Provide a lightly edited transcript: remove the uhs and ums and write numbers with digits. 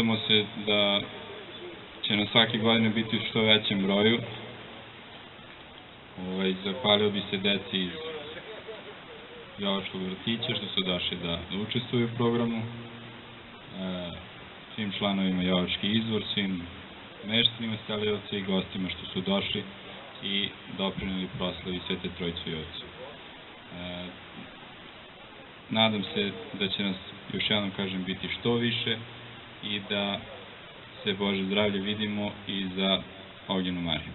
nadamo se da će na svake godine biti u što većem broju. Zahvalio bi se deci iz Jovačkog vrtića što su došli da učestvuju u programu, svim članovima Jovački izvor, svim meštanima Stelilovca i gostima što su došli i doprineli proslavi Svete Trojice u Jovcu. Nadam se da će nas, još jednom kažem, biti što više i da se Bože zdravlje vidimo i za Ognjenu Mariju.